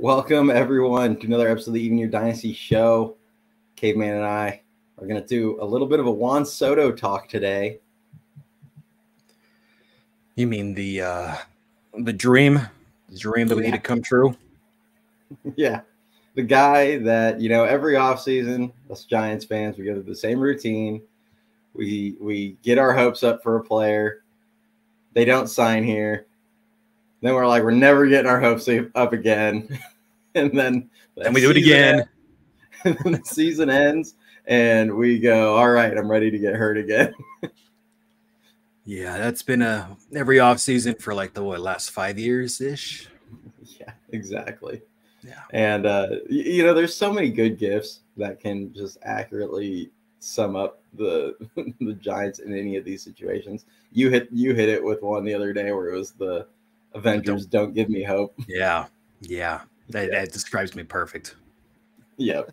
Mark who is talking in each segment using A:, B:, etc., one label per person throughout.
A: Welcome, everyone, to another episode of the Even Your Dynasty show. Caveman and I are going to do a little bit of a Juan Soto talk today.
B: You mean the dream that we need to come true?
A: Yeah. The guy that, every offseason, us Giants fans, we go through the same routine. We get our hopes up for a player. They don't sign here. Then we're like, we're never getting our hopes up again. And then
B: we do it again.
A: And then the season ends, and we go, all right, I'm ready to get hurt again.
B: Yeah, that's been every offseason for like the last 5 years-ish.
A: Yeah, exactly.
B: Yeah.
A: And, there's so many good gifts that can just accurately sum up the Giants in any of these situations. You hit it with one the other day where it was the Avengers don't give me hope.
B: Yeah. That describes me perfect.
A: Yep.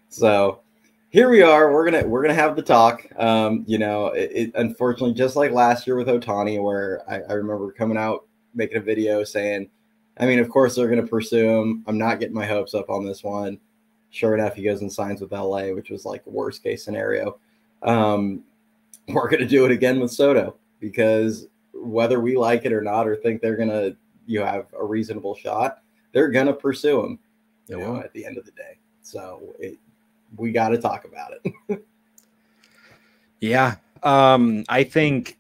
A: So here we are. We're gonna have the talk. It unfortunately, just like last year with Ohtani, where I remember coming out making a video saying, I mean, of course they're gonna pursue him. I'm not getting my hopes up on this one. Sure enough, he goes and signs with LA, which was like the worst case scenario. We're gonna do it again with Soto because whether we like it or not, or think they're gonna have a reasonable shot, they're gonna pursue him. At the end of the day. So we got to talk about it.
B: Yeah. I think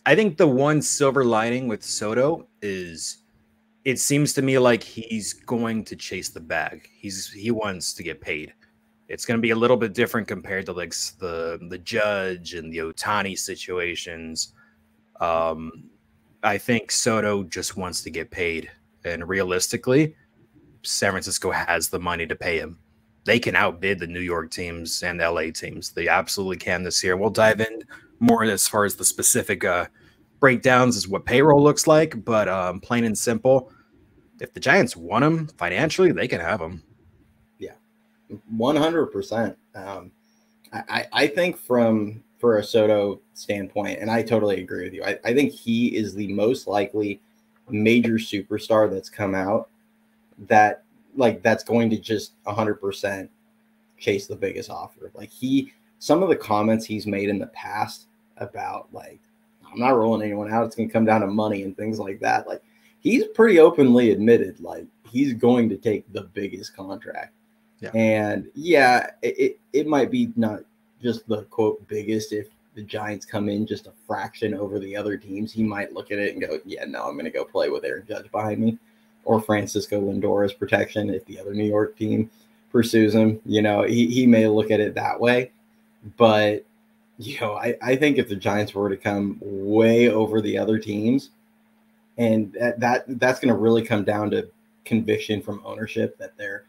B: the one silver lining with Soto is it seems to me like he's going to chase the bag. He wants to get paid. It's going to be a little bit different compared to like the Judge and the Ohtani situations. I think Soto just wants to get paid, and realistically, San Francisco has the money to pay him. They can outbid the New York teams and LA teams. They absolutely can this year. We'll dive in more as far as the specific breakdowns as what payroll looks like. But plain and simple, if the Giants want him financially, they can have him.
A: Yeah, 100%. I think for a Soto standpoint, and I totally agree with you, I think he is the most likely major superstar that's come out that's going to just 100% chase the biggest offer. Like some of the comments he's made in the past about like, I'm not rolling anyone out. It's going to come down to money and things like that. Like he's pretty openly admitted, like he's going to take the biggest contract.
B: Yeah.
A: And yeah, it might be not just the quote biggest. If the Giants come in just a fraction over the other teams, he might look at it and go, yeah, no, I'm going to go play with Aaron Judge behind me. Or Francisco Lindor's protection if the other New York team pursues him. He may look at it that way. But, I think if the Giants were to come way over the other teams, and that's going to really come down to conviction from ownership that they're,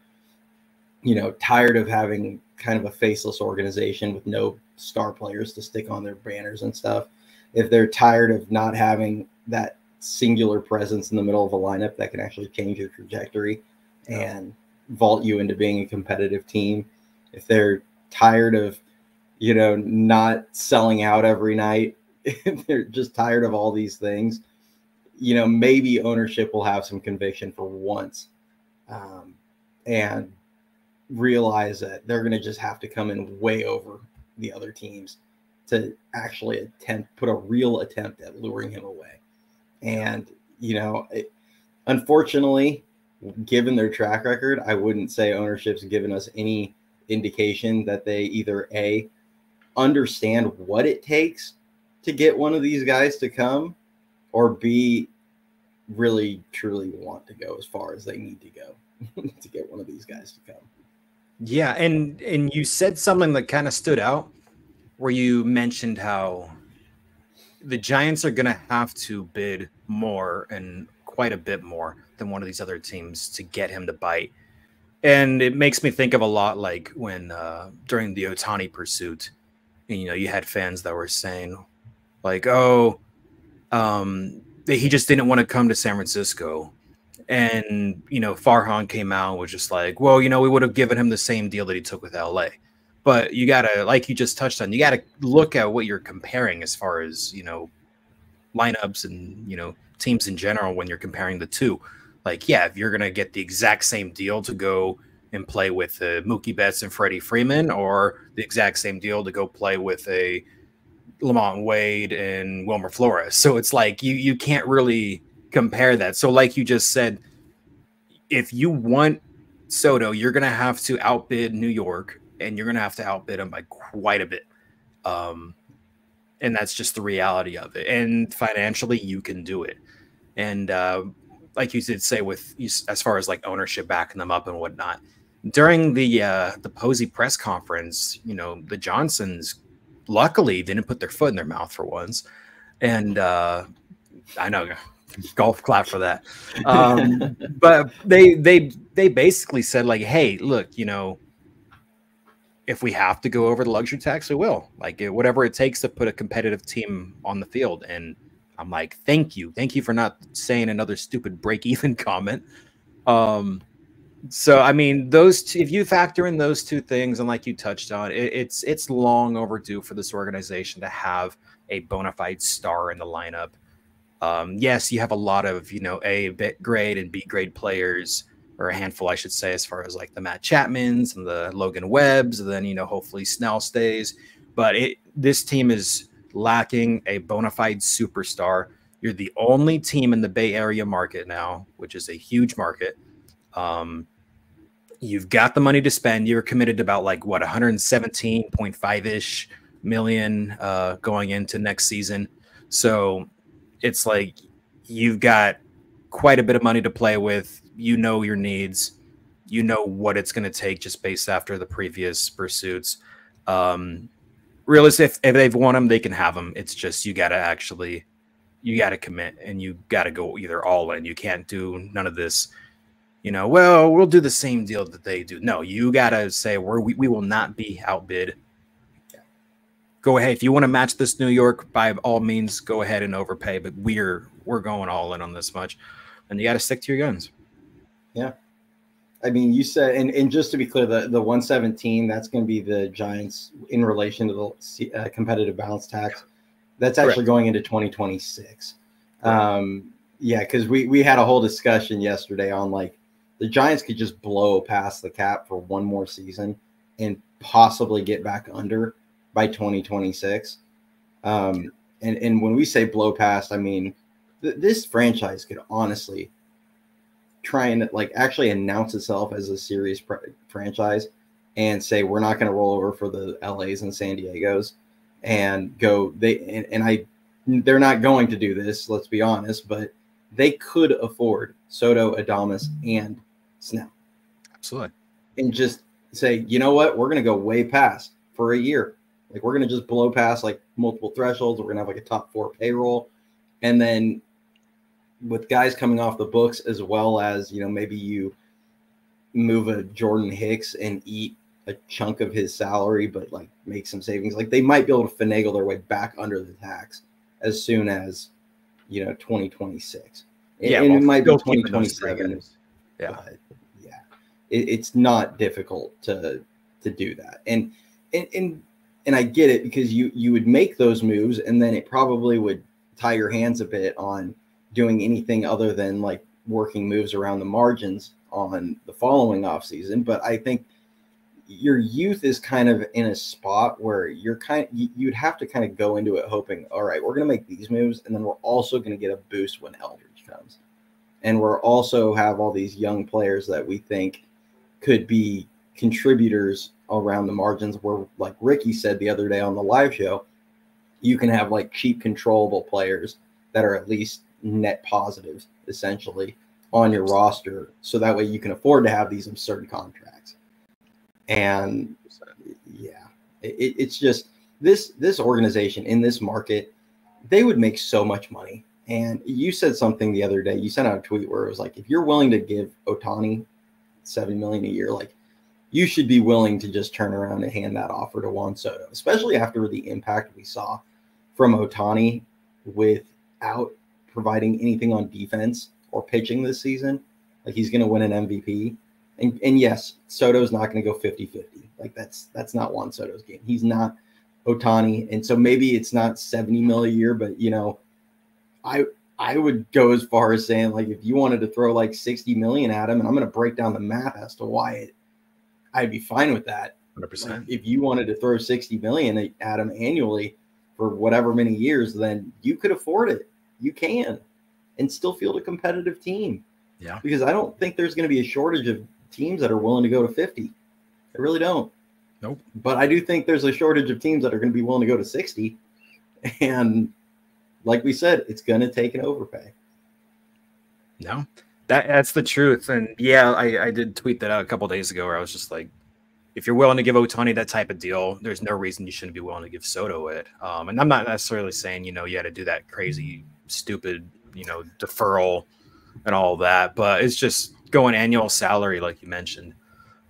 A: tired of having kind of a faceless organization with no star players to stick on their banners and stuff. If they're tired of not having that singular presence in the middle of a lineup that can actually change your trajectory and vault you into being a competitive team. If they're tired of, not selling out every night, if they're just tired of all these things, maybe ownership will have some conviction for once and realize that they're going to just have to come in way over the other teams to actually put a real attempt at luring him away. And, unfortunately, given their track record, I wouldn't say ownership's given us any indication that they either A, understand what it takes to get one of these guys to come, or B, really, truly want to go as far as they need to go to get one of these guys to come.
B: Yeah, and you said something that kind of stood out where you mentioned how the Giants are going to have to bid more and quite a bit more than one of these other teams to get him to bite. And it makes me think of a lot like when during the Ohtani pursuit, and, you had fans that were saying like, oh, he just didn't want to come to San Francisco. And, Farhan came out and was just like, well, we would have given him the same deal that he took with LA. But you got to, like you just touched on, you got to look at what you're comparing as far as, lineups and, teams in general when you're comparing the two. Like, yeah, if you're going to get the exact same deal to go and play with Mookie Betts and Freddie Freeman, or the exact same deal to go play with a Lamont Wade and Wilmer Flores. So it's like you can't really compare that. So like you just said, if you want Soto, you're going to have to outbid New York, and you're going to have to outbid them by quite a bit. And that's just the reality of it. And financially, you can do it. And like you did say, with as far as like ownership backing them up and whatnot, during the Posey press conference, you know, the Johnsons luckily didn't put their foot in their mouth for once. And I know, golf clap for that. But they basically said like, hey, look, you know, if we have to go over the luxury tax, we will. Like, whatever it takes to put a competitive team on the field. And I'm like, thank you for not saying another stupid break-even comment. So I mean, those two, if you factor in those two things, and like you touched on, it's long overdue for this organization to have a bona fide star in the lineup. Yes, you have a lot of, you know, A grade and B grade players, or a handful, I should say, as far as like the Matt Chapmans and the Logan Webbs, and then, you know, hopefully Snell stays. But this team is lacking a bona fide superstar. You're the only team in the Bay Area market now, which is a huge market. You've got the money to spend. You're committed to about like what 117.5-ish million going into next season. So it's like you've got quite a bit of money to play with. You know your needs. You know what it's going to take just based after the previous pursuits. Realistically, if they've won them, they can have them. It's just you got to commit, and you got to go either all in. You can't do none of this, you know, well, we'll do the same deal that they do. No, you got to say we will not be outbid. Go ahead. If you want to match this New York, by all means, go ahead and overpay, but we're going all in on this much, and you got to stick to your guns.
A: Yeah. I mean, you said, and just to be clear, the 117, that's going to be the Giants in relation to the competitive balance tax. That's actually going into 2026. Yeah, because we had a whole discussion yesterday on like the Giants could just blow past the cap for one more season and possibly get back under by 2026. And when we say blow past, I mean this franchise could honestly try and like actually announce itself as a serious franchise and say we're not going to roll over for the LAs and San Diegos and go. They're not going to do this. Let's be honest, but they could afford Soto, Adames, and Snell.
B: Absolutely.
A: And just say, you know what, we're going to go way past for a year. Like we're going to just blow past like multiple thresholds. We're going to have like a top 4 payroll, and then with guys coming off the books, as well as, you know, maybe you move a Jordan Hicks and eat a chunk of his salary, but like make some savings. Like they might be able to finagle their way back under the tax as soon as, you know, 2026.
B: Yeah,
A: and it might be 2027.
B: Yeah,
A: but yeah, it's not difficult to do that. And I get it, because you would make those moves, and then it probably would tie your hands a bit on doing anything other than like working moves around the margins on the following offseason. But I think your youth is kind of in a spot where you'd have to kind of go into it hoping, all right, we're going to make these moves, and then we're also going to get a boost when Eldridge comes. And we're also have all these young players that we think could be contributors around the margins, where, like Ricky said the other day on the live show, you can have like cheap controllable players that are at least net positives essentially on your roster, so that way you can afford to have these absurd contracts. And yeah, it's just this organization in this market, they would make so much money. And you said something the other day, you sent out a tweet where it was like, if you're willing to give Ohtani $7 million a year, like you should be willing to just turn around and hand that offer to Juan Soto, especially after the impact we saw from Ohtani without providing anything on defense or pitching this season. Like he's going to win an MVP. And yes, Soto's not going to go 50-50. Like that's not Juan Soto's game. He's not Ohtani. And so maybe it's not $70 million a year, but you know, I would go as far as saying, like, if you wanted to throw like 60 million at him, and I'm going to break down the math as to why I'd be fine with that.
B: 100%.
A: Like, if you wanted to throw 60 million at him annually for whatever many years, then you could afford it. You can, and still field a competitive team.
B: Yeah.
A: Because I don't think there's going to be a shortage of teams that are willing to go to 50. I really don't.
B: Nope.
A: But I do think there's a shortage of teams that are going to be willing to go to 60. And like we said, it's going to take an overpay.
B: No, that's the truth. And yeah, I did tweet that out a couple of days ago where I was just like, if you're willing to give Ohtani that type of deal, there's no reason you shouldn't be willing to give Soto it. And I'm not necessarily saying, you had to do that crazy, stupid, deferral and all that, but it's just going annual salary, like you mentioned.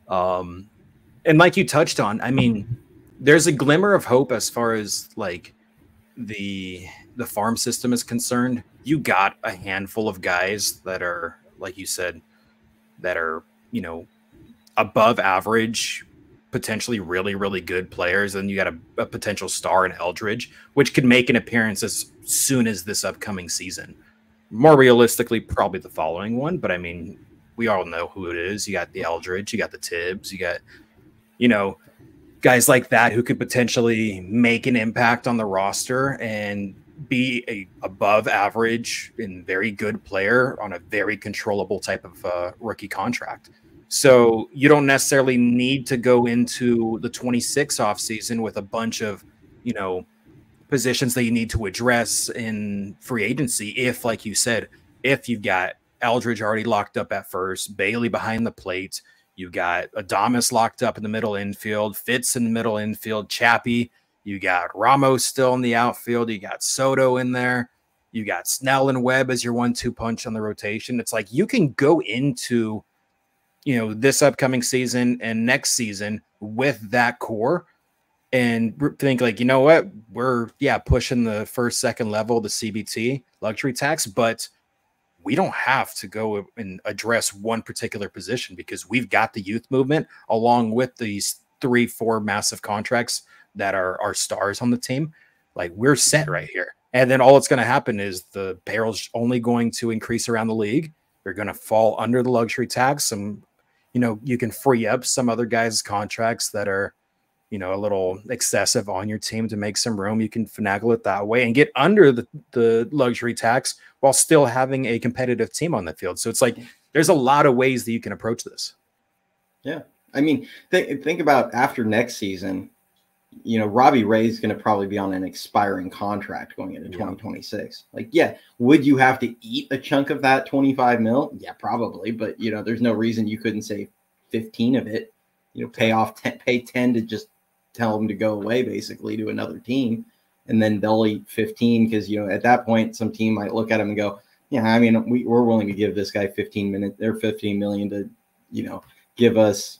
B: And like you touched on, I mean, there's a glimmer of hope as far as like the farm system is concerned. You got a handful of guys that are, like you said, that are, above average, potentially really, really good players. And you got a potential star in Eldridge, which could make an appearance as soon as this upcoming season. More realistically, probably the following one. But I mean, we all know who it is. You got the Eldridge, you got the Tibbs, you got, guys like that who could potentially make an impact on the roster and be a above average and very good player on a very controllable type of rookie contract. So you don't necessarily need to go into the 26 offseason with a bunch of, positions that you need to address in free agency. If, like you said, if you've got Eldridge already locked up at first, Bailey behind the plate, you got Adames locked up in the middle infield, Fitz in the middle infield, Chappie, you got Ramos still in the outfield, you got Soto in there, you got Snell and Webb as your 1-2 punch on the rotation. It's like you can go into this upcoming season and next season with that core and think like, what, we're pushing the first, second level, the CBT luxury tax, but we don't have to go and address one particular position because we've got the youth movement along with these 3-4 massive contracts that are our stars on the team. Like, we're set right here. And then all that's going to happen is the payroll's only going to increase around the league. You're going to fall under the luxury tax. Some, you can free up some other guys' contracts that are, a little excessive on your team to make some room. You can finagle it that way and get under the luxury tax while still having a competitive team on the field. So it's like, there's a lot of ways that you can approach this.
A: Yeah. I mean, think about after next season, Robbie Ray's going to probably be on an expiring contract going into 2026. Like, would you have to eat a chunk of that 25 mil? Yeah, probably. But, there's no reason you couldn't say 15 of it, pay 10 to just tell them to go away basically to another team. And then they'll eat 15 because, at that point, some team might look at him and go, yeah, I mean, we're willing to give this guy 15 million to, give us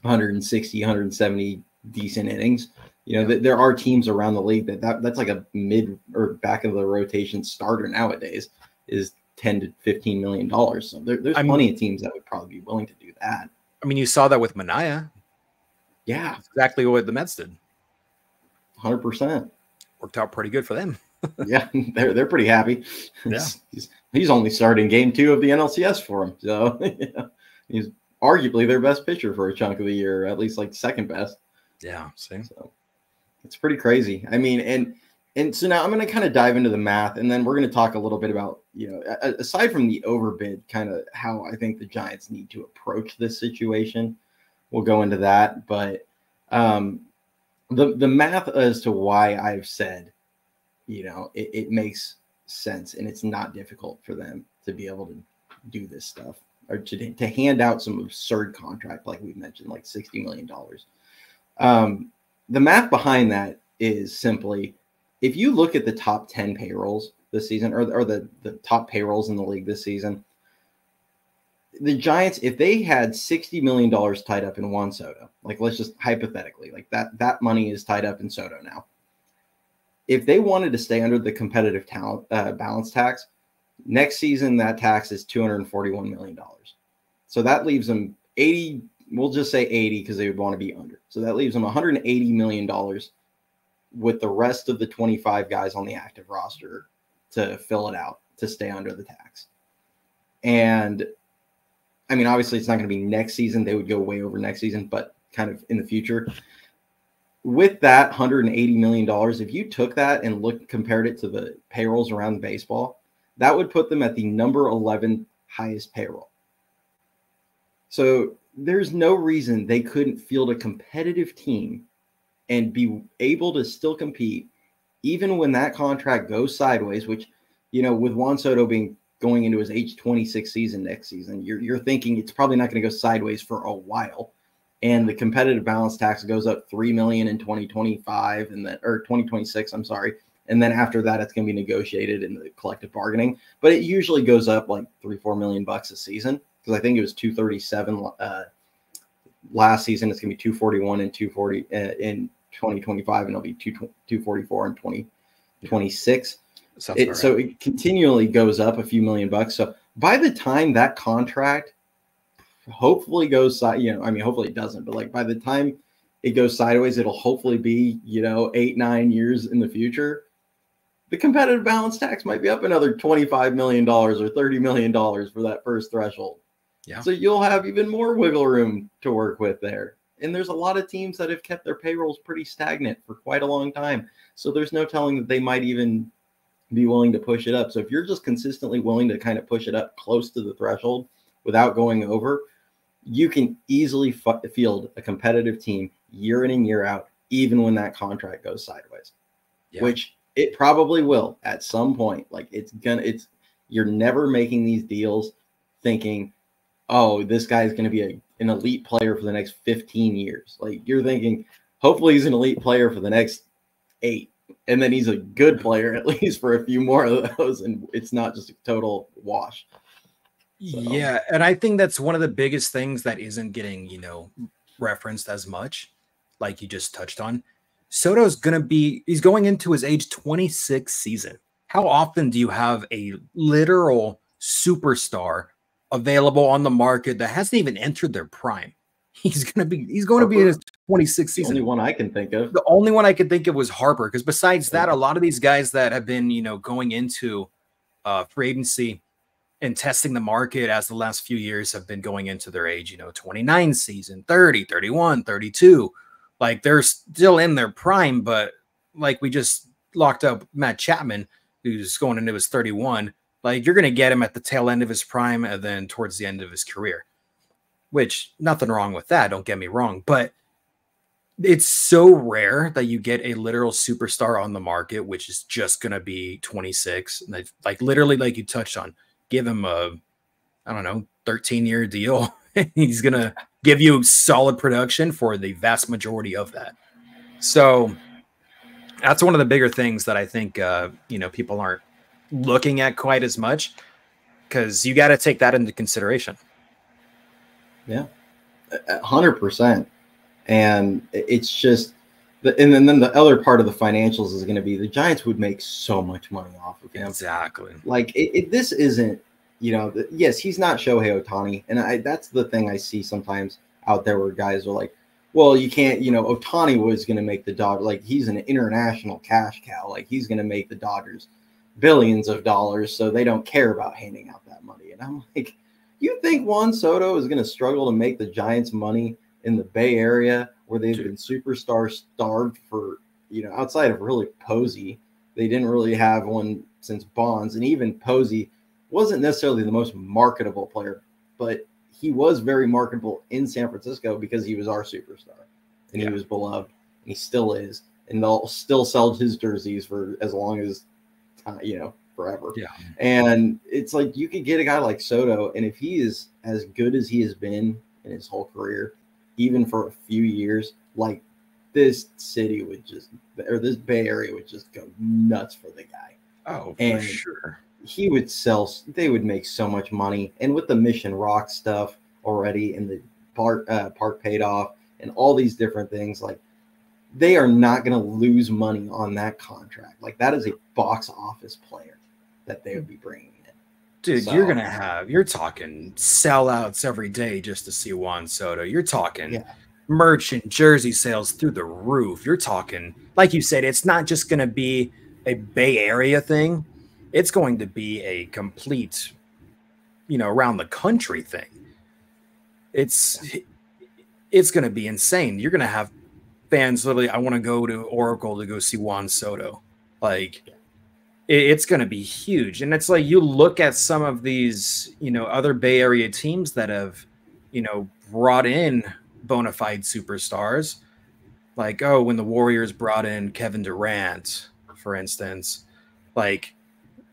A: 160, 170 decent innings. There are teams around the league that's like a mid or back of the rotation starter nowadays is 10 to 15 million dollars. So there's plenty of teams that would probably be willing to do that.
B: I mean, you saw that with Manaea.
A: Yeah,
B: that's exactly what the Mets did.
A: 100%.
B: Worked out pretty good for them.
A: Yeah, they're pretty happy.
B: Yeah,
A: he's only starting game 2 of the NLCS for him, so he's arguably their best pitcher for a chunk of the year, at least like second best.
B: Yeah, same.
A: So it's pretty crazy. I mean, and so now I'm going to kind of dive into the math, and then we're going to talk a little bit about, aside from the overbid, kind of how I think the Giants need to approach this situation. We'll go into that, but the math as to why I've said, it makes sense, and it's not difficult for them to be able to do this stuff or to hand out some absurd contract like we mentioned, like $60 million. The math behind that is simply, if you look at the top 10 payrolls this season, or the top payrolls in the league this season, the Giants, if they had $60 million tied up in Juan Soto, like let's just hypothetically, like that money is tied up in Soto now. If they wanted to stay under the competitive talent balance tax, next season that tax is $241 million. So that leaves them 80. We'll just say 80 because they would want to be under. So that leaves them $180 million with the rest of the 25 guys on the active roster to fill it out to stay under the tax. And I mean, obviously it's not going to be next season. They would go way over next season, but kind of in the future. With that $180 million, if you took that and compared it to the payrolls around baseball, that would put them at the number 11 highest payroll. So there's no reason they couldn't field a competitive team and be able to still compete, even when that contract goes sideways, which, with Juan Soto going into his age 26 season next season, you're thinking it's probably not going to go sideways for a while. And the competitive balance tax goes up $3 million in 2025 or 2026, I'm sorry. And then after that, it's going to be negotiated in the collective bargaining. But it usually goes up like $3-4 million a season, because I think it was 237 last season. It's going to be 241 and 240 in 2025, and it'll be 244 in 2026. So it continually goes up a few million bucks. So by the time that contract hopefully goes hopefully it doesn't, but like by the time it goes sideways, it'll hopefully be 8-9 years in the future. The competitive balance tax might be up another $25 million or $30 million for that first threshold. Yeah. So you'll have even more wiggle room to work with there. And there's a lot of teams that have kept their payrolls pretty stagnant for quite a long time. So there's no telling that they might even be willing to push it up. So if you're just consistently willing to kind of push it up close to the threshold without going over, you can easily field a competitive team year in and year out, even when that contract goes sideways, which it probably will at some point. Like you're never making these deals thinking, oh, this guy's going to be an elite player for the next 15 years. Like you're thinking, hopefully he's an elite player for the next 8. And then he's a good player at least for a few more of those. And it's not just a total wash.
B: So. Yeah. And I think that's one of the biggest things that isn't getting, referenced as much, like you just touched on. Soto's he's going into his age 26 season. How often do you have a literal superstar available on the market that hasn't even entered their prime? He's going to be in his 26th season.
A: The only one I can think of.
B: The only one I could think of was Harper, because besides that, a lot of these guys that have been, going into free agency and testing the market as the last few years have been going into their age, 29 season, 30, 31, 32. Like they're still in their prime, but like we just locked up Matt Chapman, who's going into his 31. Like you're going to get him at the tail end of his prime and then towards the end of his career, which nothing wrong with that. Don't get me wrong, but it's so rare that you get a literal superstar on the market, which is just going to be 26. Like literally, like you touched on, give him a, 13-year deal. He's going to give you solid production for the vast majority of that. So that's one of the bigger things that I think, people aren't looking at quite as much, because you got to take that into consideration.
A: Yeah, 100%. And it's just, and then the other part of the financials is going to be the Giants would make so much money off of him.
B: Exactly.
A: Like this isn't, yes, he's not Shohei Ohtani. And that's the thing I see sometimes out there where guys are like, well, you can't, Ohtani was going to make the Dodgers, like he's an international cash cow. Like he's going to make the Dodgers billions of dollars. So they don't care about handing out that money. And I'm like, you think Juan Soto is going to struggle to make the Giants money in the Bay Area, where they've been superstar starved for, outside of really Posey? They didn't really have one since Bonds, and even Posey wasn't necessarily the most marketable player, but he was very marketable in San Francisco because he was our superstar, and he was beloved, and he still is, and they'll still sell his jerseys for as long as, forever. Yeah. And it's like you could get a guy like Soto, and if he is as good as he has been in his whole career, even for a few years, like this city would just, or this Bay Area would just go nuts for the guy.
B: Oh, for sure.
A: He would they would make so much money. And with the Mission Rock stuff already, and the park paid off, and all these different things, like they are not going to lose money on that contract. Like that is a box office player that they would be bringing in.
B: Dude, so, you're talking sellouts every day just to see Juan Soto. You're talking merch and jersey sales through the roof. You're talking, like you said, it's not just going to be a Bay Area thing. it's going to be a complete, around the country thing. It's going to be insane. You're going to have fans literally, I want to go to Oracle to go see Juan Soto. Like, it's going to be huge. And it's like, you look at some of these, other Bay Area teams that have, brought in bona fide superstars. Like, when the Warriors brought in Kevin Durant, for instance, like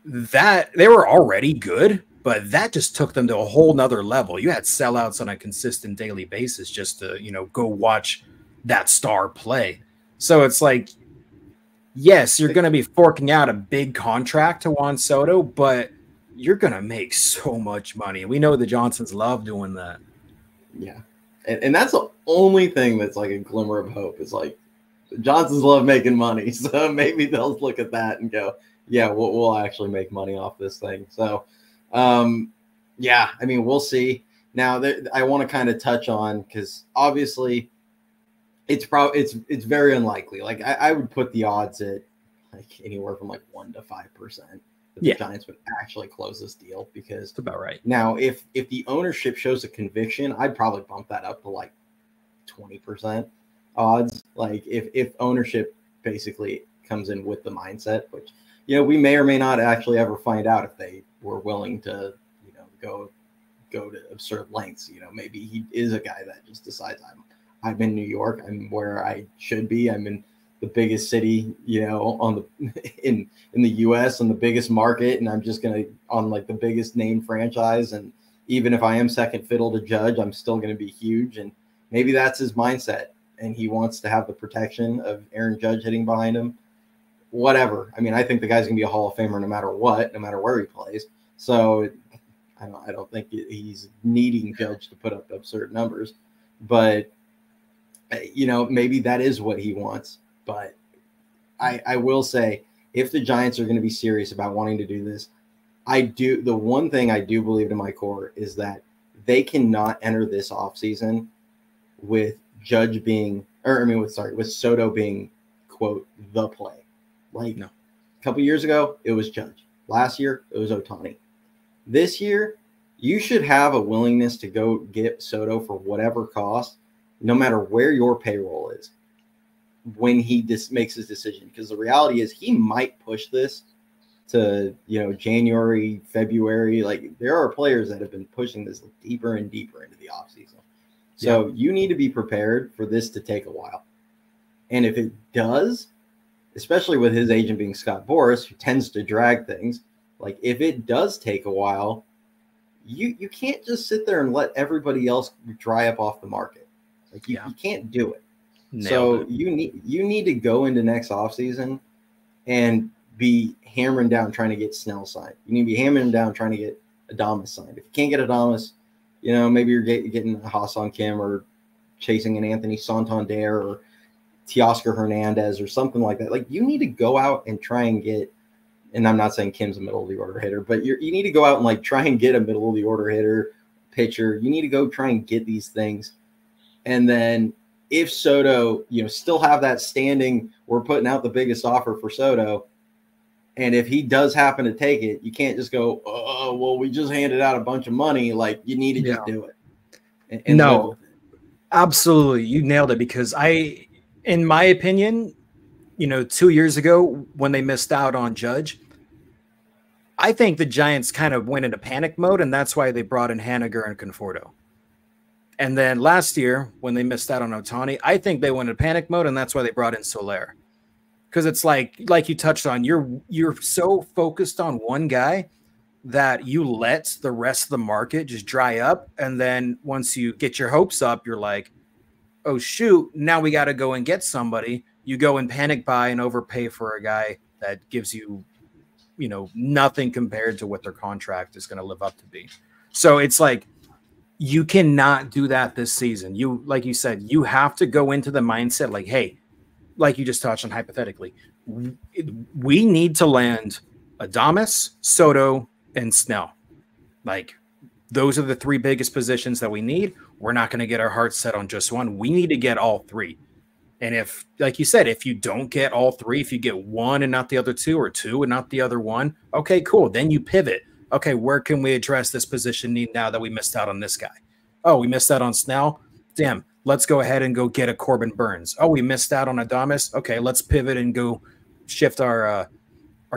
B: that, they were already good, but that just took them to a whole nother level. You had sellouts on a consistent daily basis just to, go watch that star play. So it's like, yes, you're going to be forking out a big contract to Juan Soto, but you're going to make so much money. We know the Johnsons love doing that.
A: Yeah. And that's the only thing that's like a glimmer of hope is like the Johnsons love making money. So maybe they'll look at that and go, yeah, we'll actually make money off this thing. So, yeah, I mean, we'll see. Now, I want to kind of touch on, because obviously it's very unlikely. Like I would put the odds at like anywhere from like 1 to 5% that the Giants would actually close this deal, because
B: that's about right.
A: Now, if the ownership shows a conviction, I'd probably bump that up to like 20% odds. Like if ownership basically comes in with the mindset, which, we may or may not actually ever find out if they were willing to, go to absurd lengths. Maybe he is a guy that just decides I'm in New York. I'm where I should be. I'm in the biggest city, on the in the US, on the biggest market, and I'm just gonna on like the biggest name franchise. And even if I am second fiddle to Judge, I'm still gonna be huge. And maybe that's his mindset, and he wants to have the protection of Aaron Judge hitting behind him. Whatever. I mean, I think the guy's gonna be a Hall of Famer no matter what, no matter where he plays. So I don't think he's needing Judge to put up absurd numbers, but maybe that is what he wants. But I will say, if the Giants are going to be serious about wanting to do this, the one thing I do believe to my core is that they cannot enter this offseason with Judge being, with Soto being, quote, the play. Like, no. A couple years ago, it was Judge. Last year, it was Ohtani. This year, you should have a willingness to go get Soto for whatever cost, no matter where your payroll is, when he makes his decision. Because the reality is he might push this to, January, February. Like, there are players that have been pushing this deeper and deeper into the offseason. So you need to be prepared for this to take a while. And if it does, especially with his agent being Scott Boras, who tends to drag things, like if it does take a while, you can't just sit there and let everybody else dry up off the market. Like you can't do it. So you need to go into next offseason and be hammering down trying to get Snell signed. You need to be hammering down trying to get Adames signed. If you can't get Adames, maybe you're getting a Hassan Kim or chasing an Anthony Santander or Teoscar Hernandez or something like that. Like, you need to go out and try and get, and I'm not saying Kim's a middle of the order hitter, but you need to go out and like try and get a middle of the order hitter, pitcher. You need to go try and get these things. And then if Soto, still have that standing, we're putting out the biggest offer for Soto. And if he does happen to take it, you can't just go, oh, well, we just handed out a bunch of money. Like, you need to just do it. And
B: no, absolutely. You nailed it, because in my opinion, 2 years ago when they missed out on Judge, I think the Giants kind of went into panic mode, and that's why they brought in Haniger and Conforto. And then last year when they missed out on Ohtani, I think they went into panic mode, and that's why they brought in Soler. Because it's like you touched on, you're so focused on one guy that you let the rest of the market just dry up. And then once you get your hopes up, you're like, oh, shoot, now we got to go and get somebody. You go and panic buy and overpay for a guy that gives you, nothing compared to what their contract is going to live up to be. So it's like, you cannot do that this season. Like you said, you have to go into the mindset like, hey, like you just touched on hypothetically, we need to land Adames, Soto, and Snell. Like, those are the three biggest positions that we need. We're not going to get our hearts set on just one. We need to get all three. And if, like you said, if you don't get all three, if you get one and not the other two, or two and not the other one, okay, cool. Then you pivot. Okay, where can we address this position need now that we missed out on this guy? Oh, we missed out on Snell. Damn, let's go ahead and go get a Corbin Burns. Oh, we missed out on Adames. Okay, let's pivot and go shift our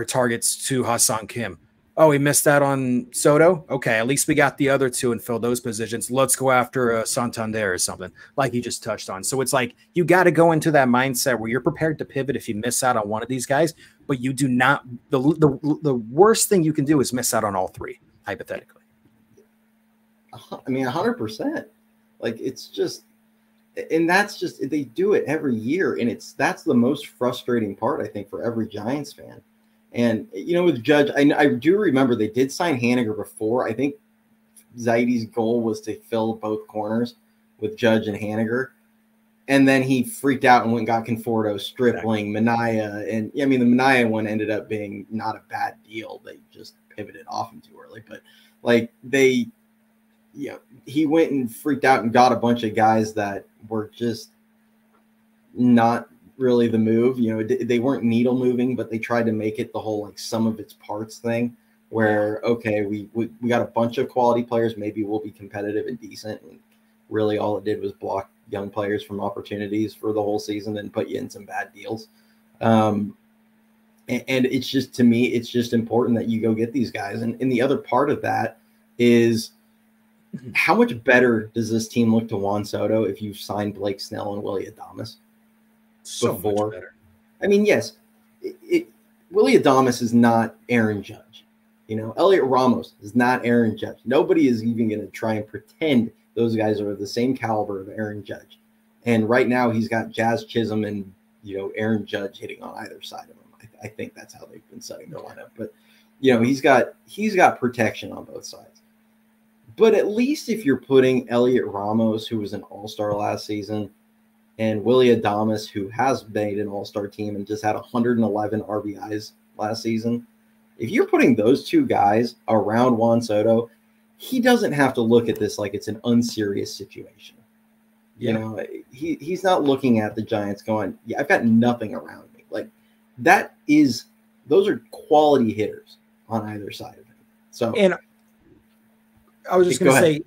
B: targets to Hassan Kim. Oh, we missed out on Soto. Okay, at least we got the other two and fill those positions. Let's go after Santander or something, like you just touched on. So it's like you got to go into that mindset where you're prepared to pivot if you miss out on one of these guys, but you do not. The worst thing you can do is miss out on all three, hypothetically.
A: I mean, 100%. Like, it's just, and that's just, they do it every year, and that's the most frustrating part, I think, for every Giants fan. And, you know, with Judge, I do remember they did sign Haniger before. I think Zaidi's goal was to fill both corners with Judge and Haniger. And then he freaked out and went and got Conforto, Stripling, Minaya. And, I mean, the Minaya one ended up being not a bad deal. They just pivoted off him too early. But, like, he went and freaked out and got a bunch of guys that were just not really the move. You know, they weren't needle moving, but they tried to make it the whole like sum of its parts thing where, okay, we got a bunch of quality players. Maybe we'll be competitive and decent. And really all it did was block young players from opportunities for the whole season and put you in some bad deals. And it's just, to me, it's just important that you go get these guys. And the other part of that is how much better does this team look to Juan Soto if you sign Blake Snell and Willy Adames?
B: So much better.
A: I mean, yes, Willy Adames is not Aaron Judge. You know, Elliot Ramos is not Aaron Judge. Nobody is even going to try and pretend those guys are the same caliber of Aaron Judge. And right now he's got Jazz Chisholm and, you know, Aaron Judge hitting on either side of him. I think that's how they've been setting their lineup. But, you know, he's got protection on both sides. But at least if you're putting Elliot Ramos, who was an all-star last season, and Willy Adames, who has made an all-star team and just had 111 RBIs last season, if you're putting those two guys around Juan Soto, he doesn't have to look at this like it's an unserious situation. You know, he's not looking at the Giants going, yeah, I've got nothing around me. Like, those are quality hitters on either side of him. So,
B: and I was just going to say,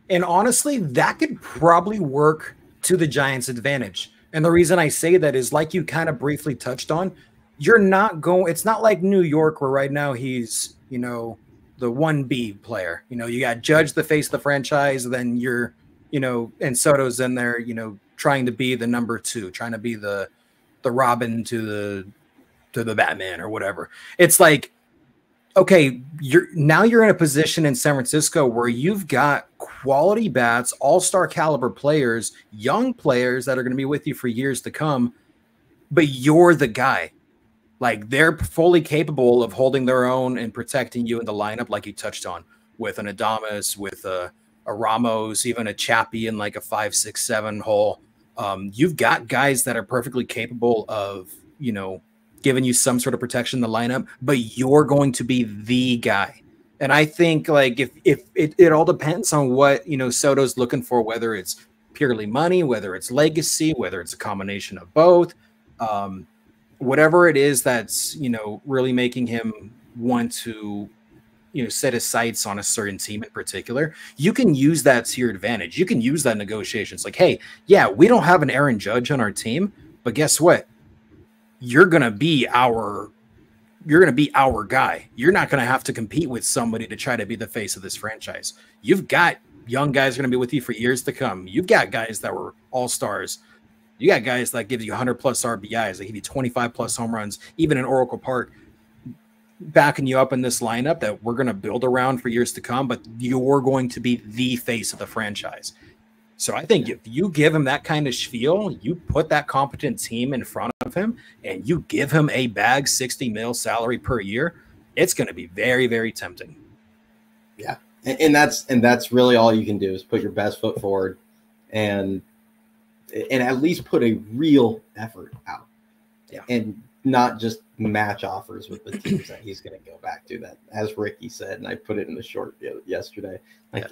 B: and honestly, that could probably work to the Giants' advantage. And the reason I say that is, like you kind of briefly touched on, it's not like New York where right now he's, you know, the 1B player. You know, you got Judge, the face of the franchise, then you're, you know, and Soto's in there, you know, trying to be the number 2, trying to be the Robin to the Batman or whatever. It's like, okay, you're in a position in San Francisco where you've got quality bats, all-star caliber players, young players that are going to be with you for years to come, but you're the guy. Like, they're fully capable of holding their own and protecting you in the lineup, like you touched on, with an Adames, with a Ramos, even a Chappie in like a 5, 6, 7 hole. You've got guys that are perfectly capable of, you know, giving you some sort of protection in the lineup, but you're going to be the guy. And I think, like, if it all depends on what, you know, Soto's looking for, whether it's purely money, whether it's legacy, whether it's a combination of both, whatever it is that's, you know, really making him want to, you know, set his sights on a certain team in particular, you can use that to your advantage. You can use that in negotiations. Like, hey, yeah, we don't have an Aaron Judge on our team, but guess what? You're going to be our guy. You're not going to have to compete with somebody to try to be the face of this franchise. You've got young guys going to be with you for years to come. You've got guys that were all-stars. You got guys that give you 100-plus RBIs. They give you 25-plus home runs, even in Oracle Park, backing you up in this lineup that we're going to build around for years to come, but you're going to be the face of the franchise. So I think if you give him that kind of spiel, you put that competent team in front of him, and you give him a bag $60 million salary per year, it's going to be very, very tempting.
A: Yeah, and that's really all you can do is put your best foot forward, and at least put a real effort out, and not just match offers with the teams that he's going to go back to. That, as Ricky said, and I put it in the short yesterday. Like,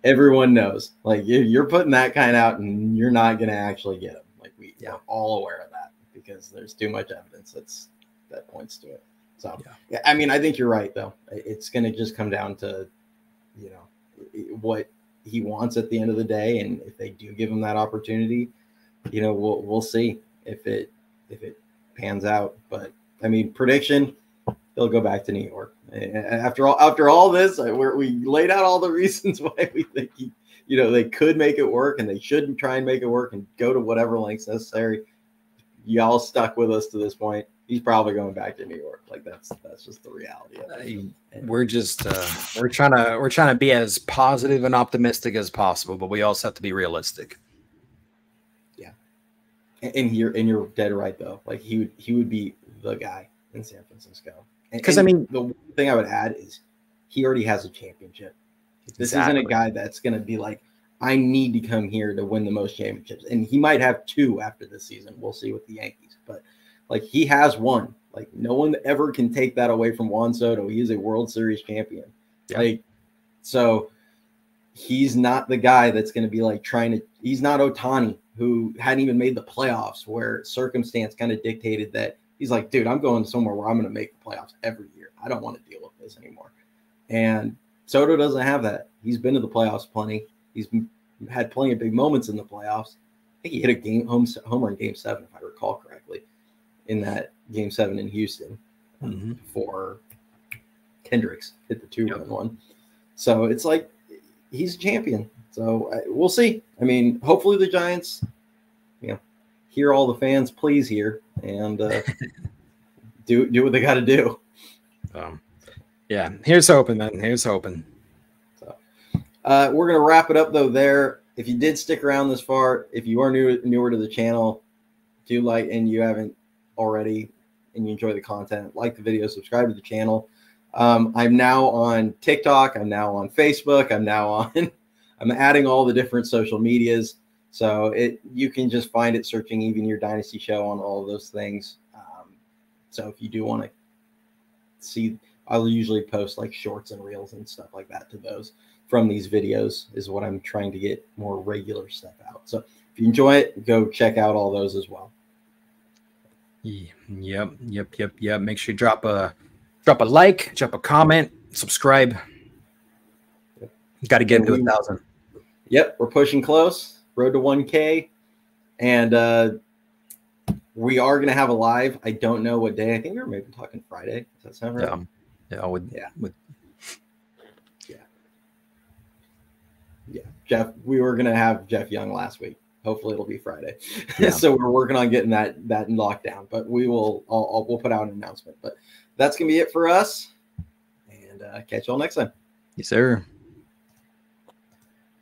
A: everyone knows, like, you're putting that kind out, and you're not going to actually get them. Like, Like we're all aware of that because there's too much evidence that points to it. So yeah, I mean, I think you're right though. It's going to just come down to, you know, what he wants at the end of the day, and if they do give him that opportunity, you know, we'll see if it pans out. But I mean, prediction, he'll go back to New York. After all this, we laid out all the reasons why we think they could make it work, and they shouldn't try and make it work and go to whatever lengths necessary. Y'all stuck with us to this point. He's probably going back to New York. Like that's just the reality of it.
B: We're just we're trying to be as positive and optimistic as possible, but we also have to be realistic.
A: Yeah, and you're dead right though. Like he would be the guy in San Francisco.
B: Because I mean,
A: the one thing I would add is he already has a championship. This isn't a guy that's going to be like, I need to come here to win the most championships. And he might have 2 after this season. We'll see with the Yankees. But, like, he has 1. Like, no one ever can take that away from Juan Soto. He is a World Series champion. Yeah. Like, so he's not the guy that's going to be, like, he's not Ohtani, who hadn't even made the playoffs, where circumstance kind of dictated that he's like, dude, I'm going somewhere where I'm going to make the playoffs every year. I don't want to deal with this anymore. And Soto doesn't have that. He's been to the playoffs plenty. He's had plenty of big moments in the playoffs. I think he hit a homer in Game 7, if I recall correctly, in that Game 7 in Houston before Kendricks hit the 2-run one. So it's like he's a champion. So we'll see. I mean, hopefully the Giants, hear all the fans please here and do what they got to do.
B: Yeah, here's hoping, man. Here's hoping.
A: So, we're going to wrap it up, though, there. If you did stick around this far, if you are newer to the channel, do like, and you haven't already, and you enjoy the content, like the video, subscribe to the channel. I'm now on TikTok. I'm now on Facebook. I'm adding all the different social medias. So you can just find it searching Even Your Dynasty Show on all of those things. So if you do want to see, I'll usually post like shorts and reels and stuff like that to those from these videos is what I'm trying to get more regular stuff out. So if you enjoy it, go check out all those as well.
B: Yep. Make sure you drop a like, drop a comment, subscribe. Got to get into 1,000.
A: Yep, we're pushing close. Road to 1K. And we are going to have a live. I don't know what day. I think we were maybe talking Friday. Does that sound right? Yeah. Jeff, we were going to have Jeff Young last week. Hopefully it'll be Friday. Yeah. So we're working on getting that in lockdown, but we'll put out an announcement. But that's going to be it for us. And catch y'all next time.
B: Yes, sir.